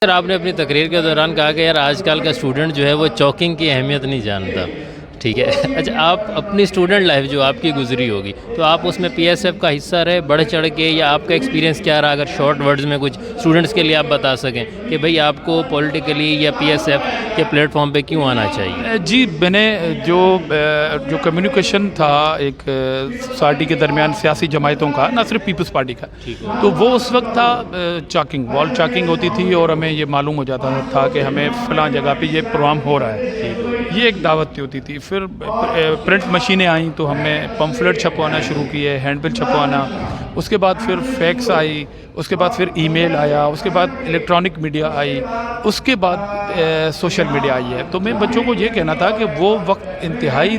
سر آپ نے اپنی تقریر کے دوران کہا کہ یار آج کل کا اسٹوڈنٹ جو ہے وہ چاکنگ کی اہمیت نہیں جانتا. ٹھیک ہے. اچھا آپ اپنی اسٹوڈنٹ لائف جو آپ کی گزری ہوگی تو آپ اس میں پی ایس ایف کا حصہ رہے بڑھ چڑھ کے, یا آپ کا ایکسپیرینس کیا رہا, اگر شارٹ ورڈز میں کچھ اسٹوڈنٹس کے لیے آپ بتا سکیں کہ بھئی آپ کو پولیٹیکلی یا پی ایس ایف کے پلیٹ فارم پہ کیوں آنا چاہیے؟ جی میں نے جو کمیونیکیشن تھا ایک سوسائٹی کے درمیان سیاسی جماعتوں کا, نہ صرف پیپلز پارٹی کا, تو وہ اس وقت تھا چاکنگ, وال چاکنگ ہوتی تھی اور ہمیں یہ معلوم ہو جاتا تھا کہ ہمیں فلاں جگہ پہ یہ پروگرام ہو رہا ہے, یہ ایک دعوت ہوتی تھی. پھر پرنٹ مشینیں آئیں تو ہم نے پمفلٹ چھپوانا شروع کیے, ہینڈ بل چھپوانا, اس کے بعد پھر فیکس آئی, اس کے بعد پھر ای میل آیا, اس کے بعد الیکٹرانک میڈیا آئی, اس کے بعد سوشل میڈیا آئی ہے. تو میں بچوں کو یہ کہنا تھا کہ وہ وقت انتہائی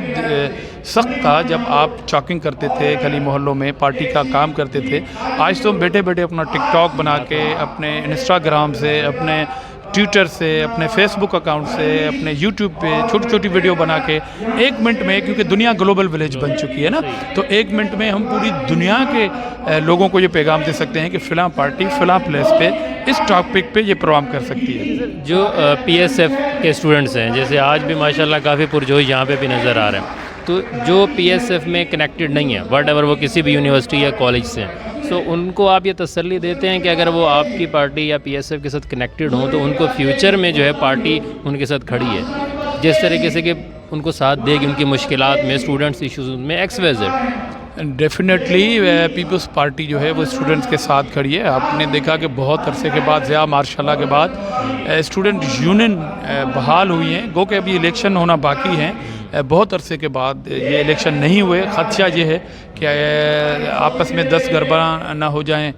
سخت تھا جب آپ چاکنگ کرتے تھے گلی محلوں میں, پارٹی کا کام کرتے تھے. آج تو ہم بیٹھے بیٹھے اپنا ٹک ٹاک بنا کے, اپنے انسٹاگرام سے, اپنے ٹویٹر سے, اپنے فیس بک اکاؤنٹ سے, اپنے یوٹیوب پہ چھوٹی چھوٹی ویڈیو بنا کے ایک منٹ میں, کیونکہ دنیا گلوبل ولیج بن چکی ہے نا, تو ایک منٹ میں ہم پوری دنیا کے لوگوں کو یہ پیغام دے سکتے ہیں کہ فلاں پارٹی فلاں پلیس پہ اس ٹاپک پہ یہ پروگرام کر سکتی ہے. جو پی ایس ایف کے اسٹوڈنٹس ہیں, جیسے آج بھی ماشاءاللہ کافی پرجوش یہاں پہ بھی نظر آ رہے ہیں, تو جو پی ایس ایف میں کنیکٹڈ نہیں ہے واٹ ایور وہ کسی بھی یونیورسٹی یا کالج سے ہیں, سو ان کو آپ یہ تسلی دیتے ہیں کہ اگر وہ آپ کی پارٹی یا پی ایس ایف کے ساتھ کنیکٹڈ ہوں تو ان کو فیوچر میں جو ہے پارٹی ان کے ساتھ کھڑی ہے, جس طریقے سے کہ ان کو ساتھ دے گی ان کی مشکلات میں, اسٹوڈنٹس ایشوز میں, X Y Z? Definitely Peoples Party جو ہے وہ اسٹوڈنٹس کے ساتھ کھڑی ہے. آپ نے دیکھا کہ بہت عرصے کے بعد, ضیاء مارشاء اللہ کے بعد, اسٹوڈنٹ یونین بحال ہوئی ہیں. گو کہ ابھی الیکشن ہونا باقی ہیں, بہت عرصے کے بعد یہ الیکشن نہیں ہوئے. خدشہ یہ ہے کہ آپس میں 10 گربہ نہ ہو جائیں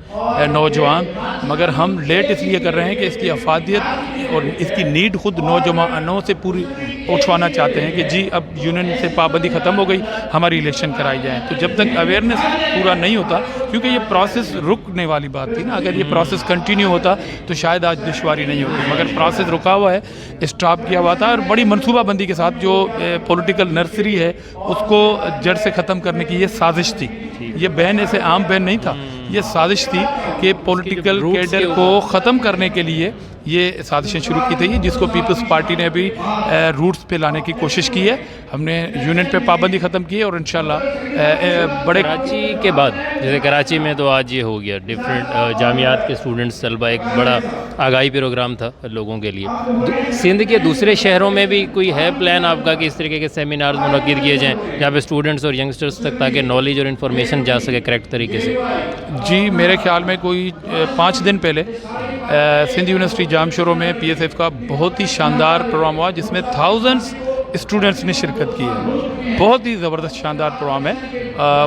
نوجوان, مگر ہم لیٹ اس لیے کر رہے ہیں کہ اس کی افادیت اور اس کی نیڈ خود نوجوانوں سے پوری اٹھوانا چاہتے ہیں کہ جی اب یونین سے پابندی ختم ہو گئی, ہماری الیکشن کرائی جائیں. تو جب تک اویئرنیس پورا نہیں ہوتا, کیونکہ یہ پروسیس رکنے والی بات تھی نا, اگر یہ پروسیس کنٹینیو ہوتا تو شاید آج دشواری نہیں ہوتی, مگر پروسیس رکا ہوا ہے, اسٹاپ کیا ہوا تھا, اور بڑی منصوبہ بندی کے ساتھ جو پولیٹیکل نرسری ہے اس کو جڑ سے ختم کرنے کی یہ سازش تھی. یہ بین ایسے عام بین نہیں تھا, یہ سازش تھی کہ پولیٹیکل کیڈر کو ختم کرنے کے لیے یہ سازشیں شروع کی تھی, جس کو پیپلز پارٹی نے بھی روٹس پہ لانے کی کوشش کی ہے. ہم نے یونین پہ پابندی ختم کی ہے اور انشاءاللہ بڑے کراچی کے بعد, جیسے کراچی میں تو آج یہ ہو گیا, ڈفرینٹ جامعات کے اسٹوڈنٹس طلبہ, ایک بڑا آگاہی پروگرام تھا لوگوں کے لیے. سندھ کے دوسرے شہروں میں بھی کوئی ہے پلان آپ کا کہ اس طریقے کے سیمینارز منعقد کیے جائیں جہاں پہ اسٹوڈنٹس اور ینگسٹرس تک تاکہ نالج اور انفارمیشن جا سکے کریکٹ طریقے سے؟ جی میرے خیال میں کوئی 5 دن پہلے سندھ یونیورسٹی جام شورو میں پی ایس ایف کا بہت ہی شاندار پروگرام ہوا, جس میں تھاؤزنڈس اسٹوڈنٹس نے شرکت کی ہے. بہت ہی زبردست شاندار پروگرام ہے.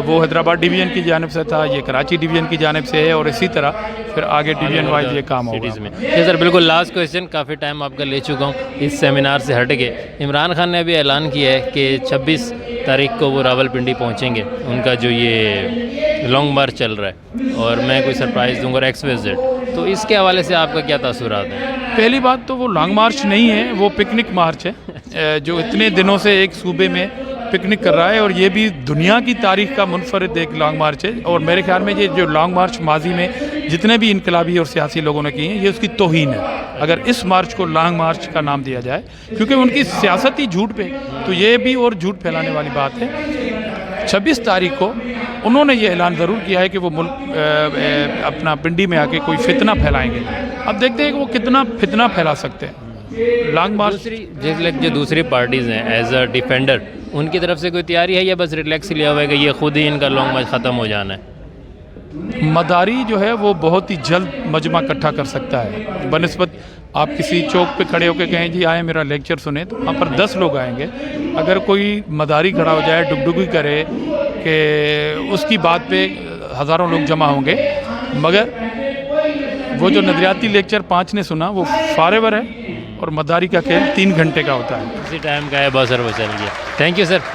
وہ حیدرآباد ڈویژن کی جانب سے تھا, یہ کراچی ڈویژن کی جانب سے ہے, اور اسی طرح پھر آگے ڈویژن وائز یہ کام ہوگا. جی سر, بالکل لاسٹ کویشچن, کافی ٹائم آپ کا لے چکا ہوں اس سیمینار سے ہٹ کے. عمران خان نے ابھی اعلان کیا ہے کہ 26 تاریخ کو وہ راول پنڈی پہنچیں گے, ان کا جو یہ لانگ مارچ چل رہا ہے, اور میں کوئی سرپرائز دوں گا ایکس وائی زیڈ, تو اس کے حوالے سے آپ کا کیا تاثرات ہیں؟ پہلی بات تو وہ لانگ مارچ نہیں ہے, وہ پکنک مارچ ہے, جو اتنے دنوں سے ایک صوبے میں پکنک کر رہا ہے, اور یہ بھی دنیا کی تاریخ کا منفرد ایک لانگ مارچ ہے. اور میرے خیال میں یہ جو لانگ مارچ ماضی میں جتنے بھی انقلابی اور سیاسی لوگوں نے کی ہیں, یہ اس کی توہین ہے اگر اس مارچ کو لانگ مارچ کا نام دیا جائے, کیونکہ ان کی سیاستی جھوٹ پہ تو یہ بھی اور جھوٹ پھیلانے والی بات ہے. 26 تاریخ کو انہوں نے یہ اعلان ضرور کیا ہے کہ وہ ملک اپنا پنڈی میں آ کے کوئی فتنہ پھیلائیں گے. اب دیکھتے ہیں کہ وہ کتنا فتنہ پھیلا سکتے ہیں. لانگ مارچ جو دوسری پارٹیز ہیں ایز اے ڈیفینڈر, ان کی طرف سے کوئی تیاری ہے یا بس ریلیکس لیا ہوا ہے کہ یہ خود ہی ان کا لانگ مارچ ختم ہو جانا ہے؟ مداری جو ہے وہ بہت ہی جلد مجمع اکٹھا کر سکتا ہے. بنسبت آپ کسی چوک پہ کھڑے ہو کے کہیں جی آئیں میرا لیکچر سنیں, تو وہاں پر 10 لوگ آئیں گے. اگر کوئی مداری کھڑا ہو جائے, ڈگڈگی کرے کہ اس کی بات پہ ہزاروں لوگ جمع ہوں گے, مگر وہ جو نظریاتی لیکچر 5 نے سنا وہ فارور ہے, اور مداری کا کھیل 3 گھنٹے کا ہوتا ہے. اسی ٹائم کا ہے بس, سر وہ چل گیا. Thank you sir.